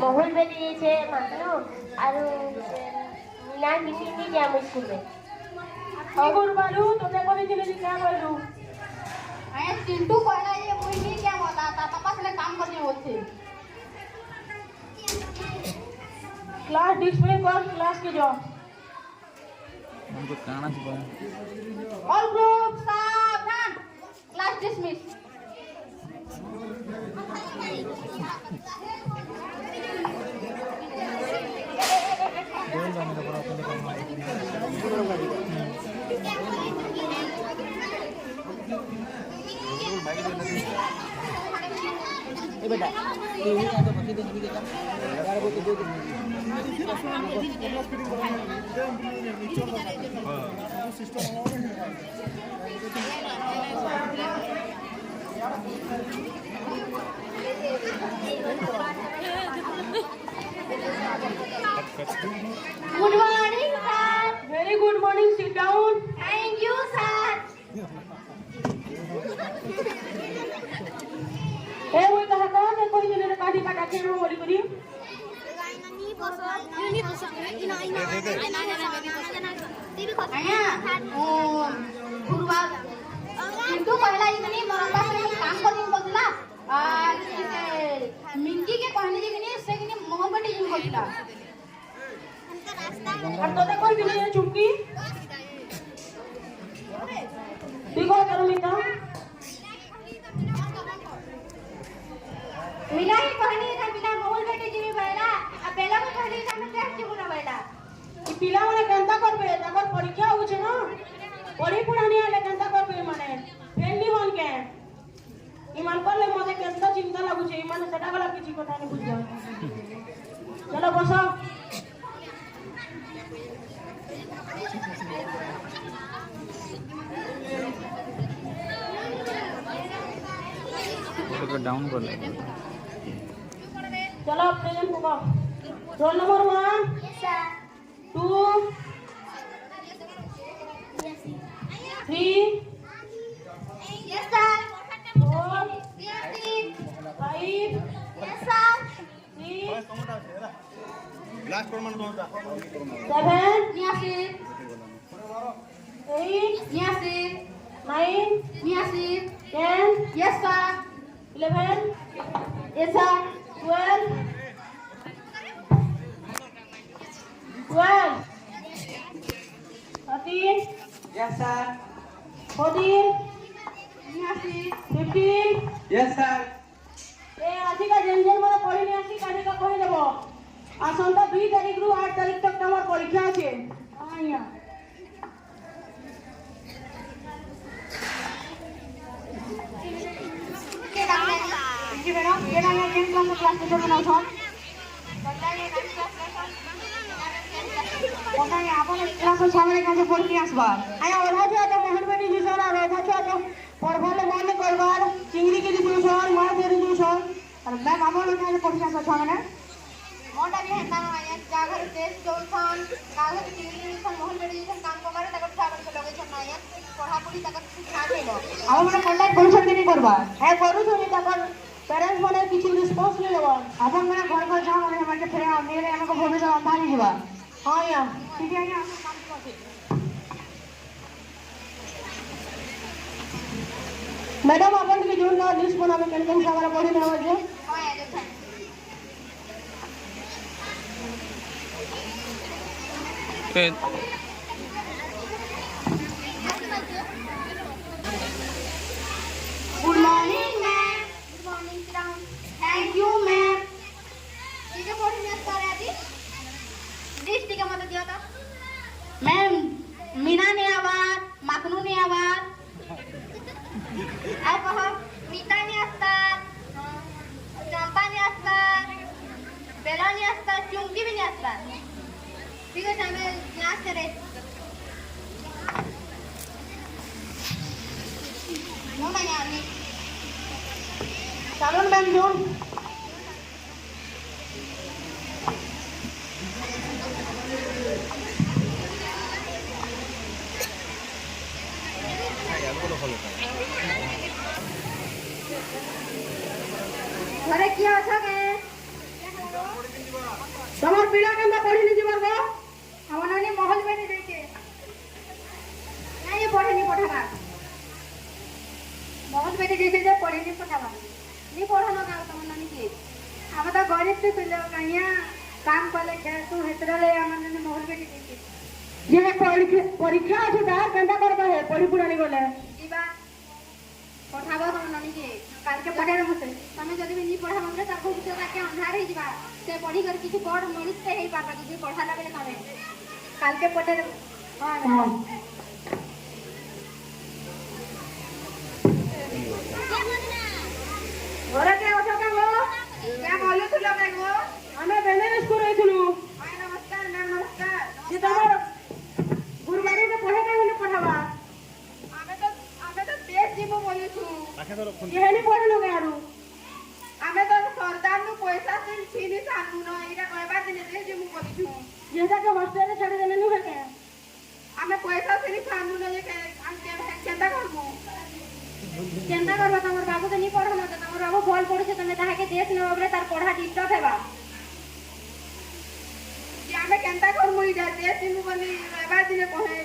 मोहन बेटी छे मानो आरो मीना किसी नहीं जा स्कूल में अगुर बालू तो देखो नहीं चले क्या बालू आया चिंटू कहला ये मुई नहीं क्या बताता पापा से काम करने होते क्लास डिस्प्ले कर क्लास के जाओ हमको काना से बोल ऑल ग्रुप सावधान क्लास डिसमिस बोल दो मेरे बड़ा अपने काम ए बेटा तू ही तो बाकी दिन भी देता यार वो तो दे दे good morning sir very good morning sit down thank you sir ए वो कहा कौन है कोई ने काटी काटा के बोली करी आया गुरुवार चिंटू कहला इतनी मोर पास में काम करनी बोलला मिंकी के कहने जे कि से कि मोहब्बत जिन बोलला और तो देखो कि ये चुपकी देखो करो मीना मिला ही कहनी था बिना मोहल बेटे जी बैला आ बेला को कहनी था मैं कैसे बोला बैला ई पिला माने केनता करबे जबर परीक्षा हो छे ना पढ़ी पढ़ानी आले केनता करबे माने फ्रेंडली बन के ईमान करले मते केनता चिंता लागु छे ईमान सेटा वाला किछि कथा नहीं बुझा चलो बसो इसको डाउन कर ले चलो प्रेजेंट होगा roll number 1 sir 2 3 yes sir 4 yes 5 yes sir 6 last प्रमाण दो 7 नियासी 8 नियासी 9 नियासी 10 yes sir 11 yes sir 12 13 Yes, sir. 14 नियासी 15 Yes, sir. ए आजिका जेन माने पढ़ी नि आसी काजिका कहि देबो आसंता 2 तारिख रु 8 तारिख तक हमर परीक्षा আছে आया के बेटा के ना केन क्लास में बनाओ छन कोना आपन क्लास छामरे काजे पढ़ी आसबा आया ओढ़ा छे तो मोहन बेटी दिसन और ओढ़ा छे तो पढ़वाले मन करबार चिंगड़ी के दिसन मार देरी दिसन और मैं मामूल काजे पढ़ी आसबा छामरे मोटा भी हेता आया जागर टेस्ट जोन कागज चिंगड़ी दिसन मोहन बेटी दिसन काम को मारे तक छाबर के लगे छन आया पढ़ा पढ़ी तक सिखा देलो हम माने कॉन्टैक्ट करू छन नहीं करबा है करू छन तकर पेरेंट्स माने किछि रिस्पांस ले लेबा आपन माने घर घर जा माने हमके फेरे मेरे हमको भविष्य अंधारी जीवा हां या ठीक है आया हम काम करते मैडम अपन के जोन ना लिस्ट बनावे केन केन सारा पढ़ी ना हो जे हां आया देखा फिर good morning ma'am good morning round thank you ma'am ठीक है पढ़ी ना सारे आदि लिस्ट के मत दिया था मैम मीना ने आवाज माखनू ने आवाज आप कहो मीता ने असतात चंपा ने असतात बेला ने असतात चुंकी भी ने असतात ठीक है हमें क्लास करे नो मैंने आने चालन मैम जोन घरे किए अछ के तमर पिला केंदा पढ़ी नि जीवार गो हमन ने महल में नहीं देखे नहीं पढ़े नहीं पढ़ावा महल में नहीं देखे जे पढ़े नहीं पढ़ावा नहीं पढ़ानो का तमन नहीं के हम तो गरीब से पिलो कहिया काम कले खेल तू हेतरे हमन ने महल में नहीं देखे जे परीक्षा আছে তার কেনটা করবা হে পড়ি পুরানি গলে जीवा पढ़ावा तमन नहीं के काल के पढ़े रहते तमे जदी भी नहीं पढ़ा हमरे तार भविष्य का के अंधार ही जीवा से पढ़ी कर किछु पढ़ मनुष्य से ही पाबा जदी पढ़ा लागले कामे काल के पढ़े हां ঘরে কে ওঠো কে গো क्या बोलू तू लोग गो আমি বেনের স্কুল আইছিলু हाय नमस्कार मैम नमस्कार যে তোমার গুরুবারে কে পড়ে কে হলে পড়াবা आमे तो देश जीवो बोलू छु आखे तो फोन যে হেনি পড়লো কে আরু आमे तो सरदार नु पैसा से छीनी सानू न एटा कहबा दिने देश जीवो बोलू छु যেটা কে হোস্টেলে ছাড়ি দেলে नु কে आमे पैसा से सानू न जे के केंदा करबो केंदा करबा तमर बाबू के नहीं पढ़नो त तमर बाबू बोल पड़े तने ताहा के देश न ओबरे तार पढ़ा डिस्टर्ब हेबा जे आमे केंदा करमु इडा देश जीवो बोली रहबा दिने कहे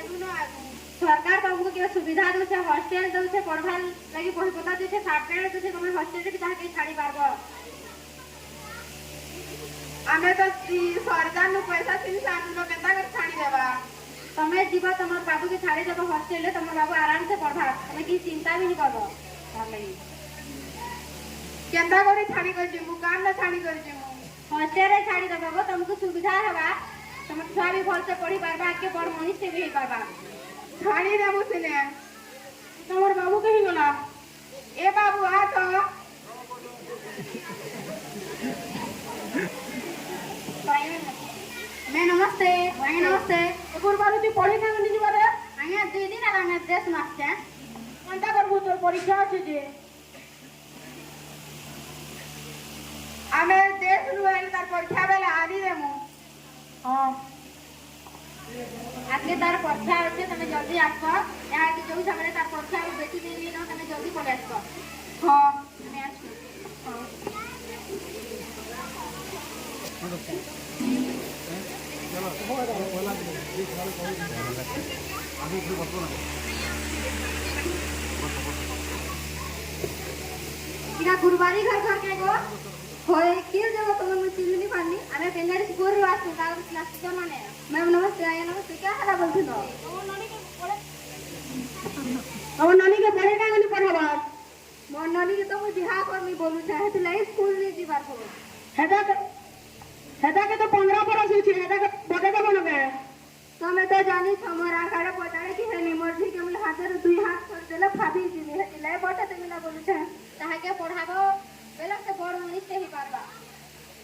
दु न आगु सरकार बाबू के सुविधा दो से हॉस्टल दो से पढ़ाल लगी कोई पता दे से सार्टिफिकेट दो से तुम हॉस्टल के ताहा के छाड़ी पारबो आमे तो सरकार नु पैसा सिन सानू न केंदा कर छाड़ी देबा तमे जीवा तमर बाबू के छाड़ी देबो हॉस्टल ले तमर बाबू आराम से पढ़ा तमे की चिंता भी नहीं करबो तमे केंदा करे छाड़ी कर जिमु काम ना छाड़ी कर जिमु हॉस्टल रे छाड़ी देबो तुमको सुविधा हेबा तुम छुआ भी भल से पढ़ी पारबा के बड़ मनुष्य भी पारबा छाड़ी देबो सिने তোমার বাবু কহি গলা ए बाबू आ तो मैं नमस्ते भाई नमस्ते গুরুবারে তুই পড়ি না নি জীবারে आया 2 दिन आ मैं ड्रेस मास्टर কেনটা করবো তোর পরীক্ষা আছে যে आमे देश रुएल तार परीक्षा बेला आनी देमु हां आके तार परीक्षा होचे तमे जल्दी आसो या कि जो समय तार परीक्षा बेटी देली न तमे जल्दी पले आसो हां मैं आसो इना गुरुवारी घर के गो होय किल देबो तुम मुझे चिन्हनी पानी अरे बेंगल स्कूल रो आसो तार क्लास टीचर माने मैम नमस्ते आया नमस्ते क्या हाल बोलथिनो আমার ননিকে পড়ে না গলি পড়াবা मोर ननी के तो मुझे बिहार कर मी बोलू चाहे तो लाई स्कूल नहीं जीवार को হেটা কে তো 15 বরস হইছে হেটা কে পড়ে দেব না কে તમે તો જાની છો મોરા કાળે પોતાડે કે હે નિમરજી કે મને હાથે দুই હાથ કરી દેલે ফাবি দিবি হেતી লাই বটা তুমি না બોલું છે તાহাকে પઢાબો બેલા से बड़ मनीष से ही पारबा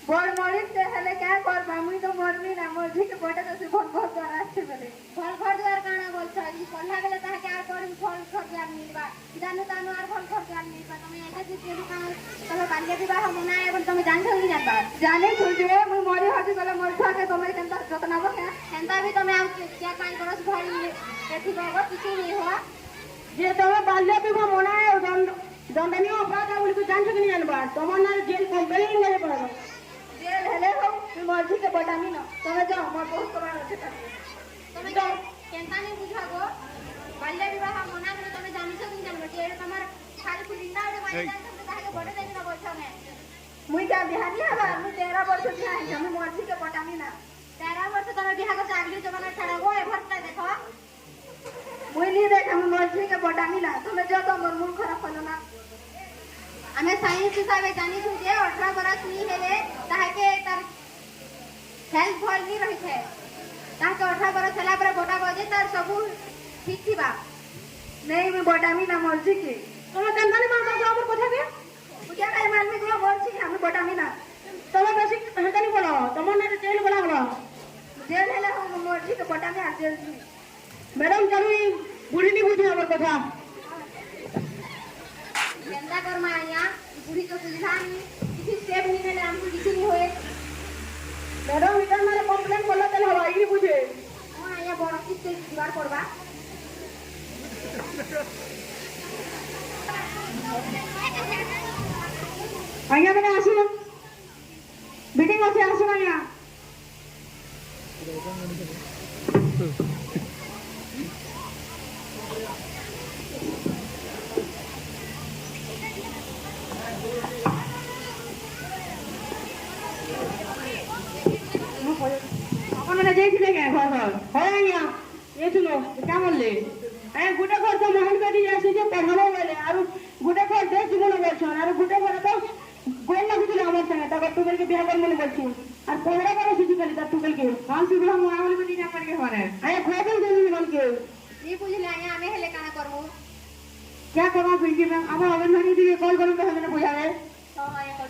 बड़ मनीष से हेले क्या करबा मुई तो मरनी ना मरजी के बटा तो से घर घर द्वार आछे बोले घर घर द्वार काना बोल छ ई पढ़ा गेले ताहाके आर कर फल घर द्वार मिलबा जानु तानु आर फल घर द्वार मिलबा তুমি এটা যে কেলি কাম तमे बाल्य विवाह मनाए बोल तमे जान छ कि जानबा जाने छ जे मुई मरी हटी गले मोर छुआ के तमे केनता जतनाबो के एंता भी तमे आउ क्या काई करस घर एथि बाबा किछु नहीं हो যে তুমি বাল্য বিবাহ মনায় দণ্ডনীয় অপরাধ বলি তো জানছো কি জানবা তোমার না জেল কম্পেলেন লাগে পড়াবো जेल हेले हो तुम मर्जी के बटामी न तमे जाओ मोर बहुत कबार আছে तमे जाओ केनता नहीं बुझाबो बाल्य विवाह मना करे तमे जानि छ कि जानबो जे तमर खाली पुलिंदा रे माने जान त ताके बड़े देबी न बोलछ मैं मुई का बिहारी हबा मुई 13 वर्ष बिहा है हम मर्जी के बटामी ना 13 वर्ष तमे बिहा को चागली जमाना छड़ाबो ए भरता देखो मुई नहीं देख हम मर्जी के बटामी ना तमे जाओ तो मोर मुंह खराब होलो ना हमें साइंस हिसाब से जानी छु जे 18 बरस नहीं हेले ताके तार हेल्थ भल नहीं रही है ताके 18 बरस हला पर बोटा बजे तार सब ठीक थिबा नहीं मैं बटामी ना मर्जी के তোমার কেনতানি মানবা আমার কথা কে पूजा काय मालूम है मर्जी हम बटामी ना তোমার বেশি হেতানি বলো তোমার না জেল বলা হলো जेल हेले हम मर्जी के बटामी आ जेल ম্যাডাম তুমি বুড়ি নি বুঝি আমার কথা केंदा कर माया बुढ़ी तो सुविधा नहीं किसी स्टेप नहीं मिले हमको किसी नहीं होए ম্যাডাম এটা মানে কমপ্লেন করলে তাহলে হবে এই বুঝে हां या बड़ किस से जुगाड़ करबा आइया मैंने आसुन मीटिंग अच्छे आसुन आइया আপনারা যাইছিলে কে ঘর হয় আইয়া এ শুনো কেমন লে গোটে ঘর তো মহল বেরি আসে যে পড়াবো বলে আর গোটে ঘর দেখ জীবন বলছেন আর গোটে ঘরে তো গোল লাগুছিল আমার সঙ্গে তারপর টুকেলকে বিয়া করবো মনে বলছি আর পড়া করে শিশু খালি তার টুকেলকে কাল শুধু মহল বেরি না পারকে ঘরে আইয়া খোয়া দিন দিন জীবনকে নি বুঝলে আয়া আমি হেলে কানা করব क्या करवा पिंकी मैम अब अंगनवाड़ी दी कॉल करूं तो हमें बुझावे तो आया कर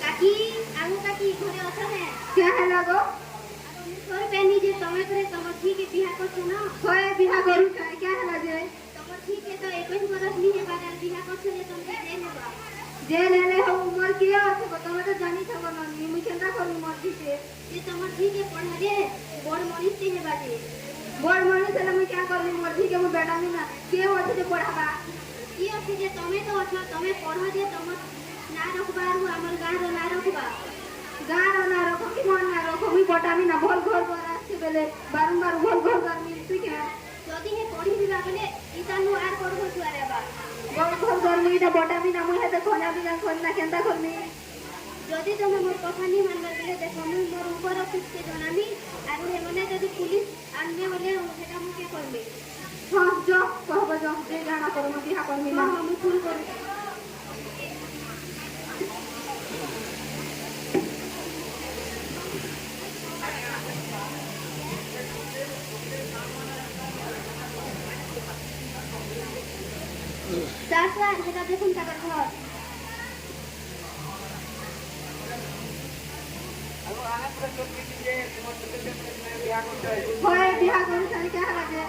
काकी आगो काकी घरे अछ है क्या है लगो तोर पेनी जे समय करे तमर ठीक के बिहा करछ ना कोई बिहा करू क्या है लगे तमर ठीक है तो 21 बरस नी है बाजार बिहा करछ जे तुम दे नेबा जे ले ले हो उम्र के আছে তুমি তো জানি থাকো না আমি কেনটা করি মর্জি से जे तमर ठीक है पढ़ा दे बड़ मनीष से है बाजे बड़ मने से मैं क्या करली मर्जी के मैं बेटा नहीं ना के होते जे पढ़ाबा ई अछि जे तमे तो अछ तमे पढ़ा दे तमर ना रखबार हो हमर गां रो ना रखबा गार ना रखो कि मन ना रखो मी पटामी ना भल घर पर आसे बेले बारंबार भल घर करमी ठीक है जदी हे पढ़ी दिबा बेले इतानु आर पढ़बो छुआरे बा भल घर करमी ना पटामी ना मुहे ते खोना भी ना खोना केनता करमी जदी तमे मोर कथा नी मानबा बेले देखो मैं मोर ऊपर ऑफिस के जनामी आरो हे मने जदी पुलिस आनबे बोले सेटा मु के करबे हां जो कहबो जो जे जाना करो मैं बिहा करमी ना हां मु फुल करू दासा हेटा देखुन ताकर घर होय बिहा करू सारी क्या लगे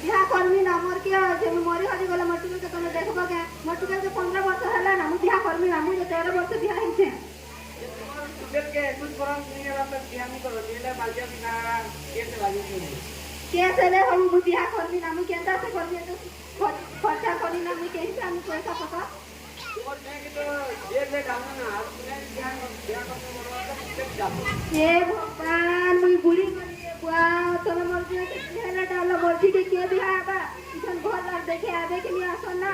बिहा करमी ना मोर के जे मोरी हदी गले मोर के तने देखबो के मोर के 15 वर्ष हला ना मु बिहा करमी ना मु 13 वर्ष बिहा हिचे कैसे ले हम मु बिहा करमी ना मु केंदा से करमी तो खर्चा करी ना मु कैसे हम पैसा पका ये भगवान मुई बुढ़ी बुआ तने मोर जे हेला डालो मोर ठीक के बिहा आबा इसन घर लाग देखे आबे के लिए आसन ना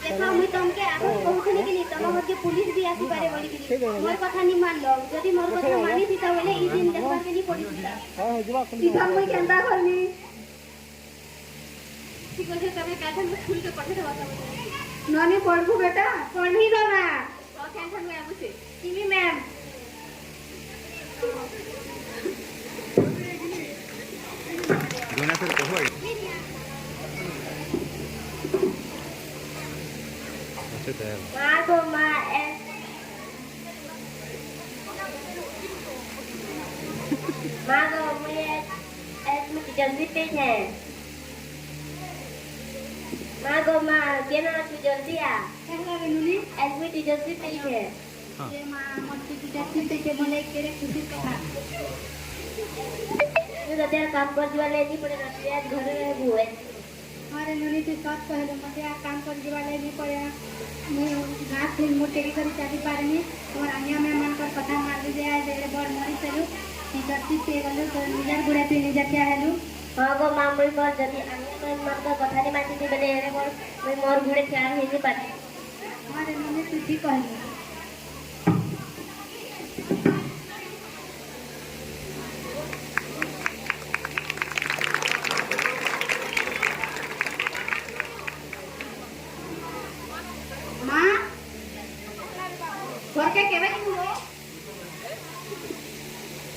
देखो मुई तुमके आगो कहूखनी कि तम मत के पुलिस भी आसी पारे बोली कि मोर कथा नी मान लो जदी मोर कथा मानी दिता बोले ई दिन देखबा के नी पड़ी दिता इसन मुई केंदा करनी ठीक है तमे काठन में स्कूल के पढ़े दवा नानी पढ़बू बेटा पढ़ी दो ना और कैंसन में आबू से सिमी मैम जोना सर कहो अच्छा तैयार माँ को माँ माँ को मुझे में जल्दी पेज है माँ को माँ क्या ना तू जल्दी आ कहला रे नुनी एडमिट जल्दी पेज है ये मां मत की जल्दी से के बोले केरे खुशी कथा तू तो तेरा काम कर दिवा लेनी पड़ेगा तू आज घर में बुए अरे नुनी तू सच कहले मते आ काम कर दिवा ले नहीं पड़े मैं घास फिर मोटे करी चाटी पारनी और अन्य में मन कर कथा मार दे आए दे बड़ मरी चलू जल्दी से गलो तो निजर गुड़े पे निजर क्या हेलू हाँ को माँ मुझे कर जल्दी अन्य में मन का कथा नहीं मानती थी बने रे मोर मैं मोर गुड़े चार ही नहीं पाती अरे नुनी तू ठीक कहली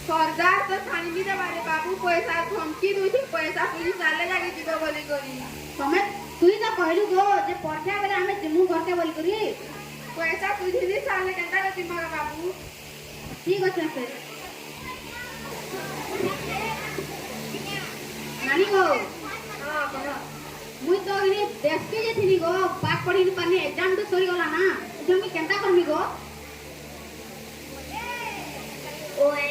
सरदार तो छाणी बारे बाबू पैसा धमकी दूसरी पैसा पुलिस आले जाके जीव बोली करी तमे तुई तो कहलु गो जे पठा बेले हमें जिमु घरके बोली करी पैसा तुझी साले केंता के दिमाग बाबू ठीक अछि से नानी गो हां कहो मुई तो इने देश के जे थिनी गो पास पढ़ी नि पानी एग्जाम तो सरी गला ना एग्जाम में केंता करमी गो ओए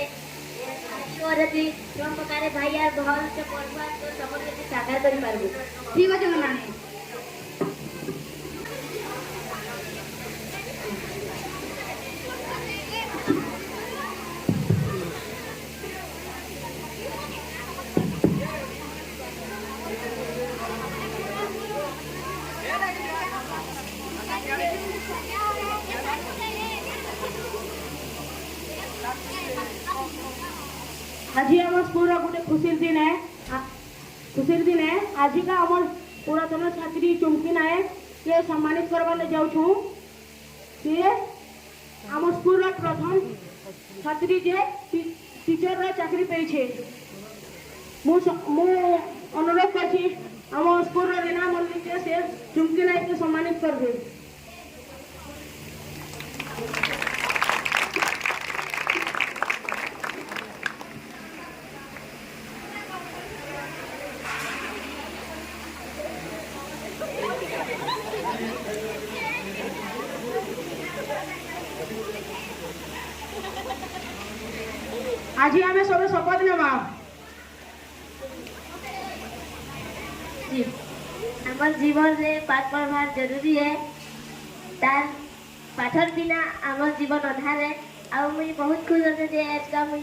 और थी जो प्रकार भाई यार भल से पढ़वा तो सपन के साकार करि पारबो। ठीक अछि नानी। आज आम स्कूल गोटे खुशी दिन है आज का आम पुरातन छात्री चुमकी नायक के सम्मानित करवाने जाऊँ सी आम स्कूल प्रथम छात्री जे टीचर चाकरी पाइछे मु अनुरोध करछि आम स्कूल रीना मल्लिक से चुमकी नायक के सम्मानित कर दे। आज आम सब शपथ नेबा जी हमर जीवन रे पाठ पढ़वार जरूरी है तार पाठर बिना हमर जीवन अधार है आ मुई बहुत खुश होते जे आज का मुई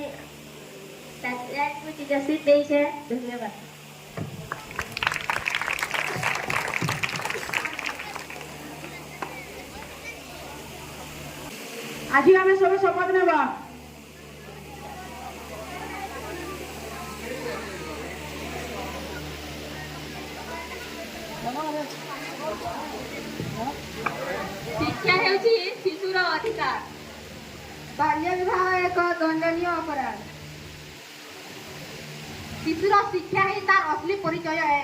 टीचरशिप पेई छे। धन्यवाद। आज आम सब शपथ नेबा शिक्षा हेउछि शिशुर अधिकार। बाल्य विवाह एक दंडनीय अपराध। शिशुर शिक्षा ही तार असली परिचय है।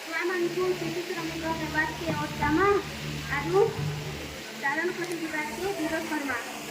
छुआमानकु शिशु श्रमिक हेबाके अटकामा आरु चारण प्रति विवाद के विरोध करमा।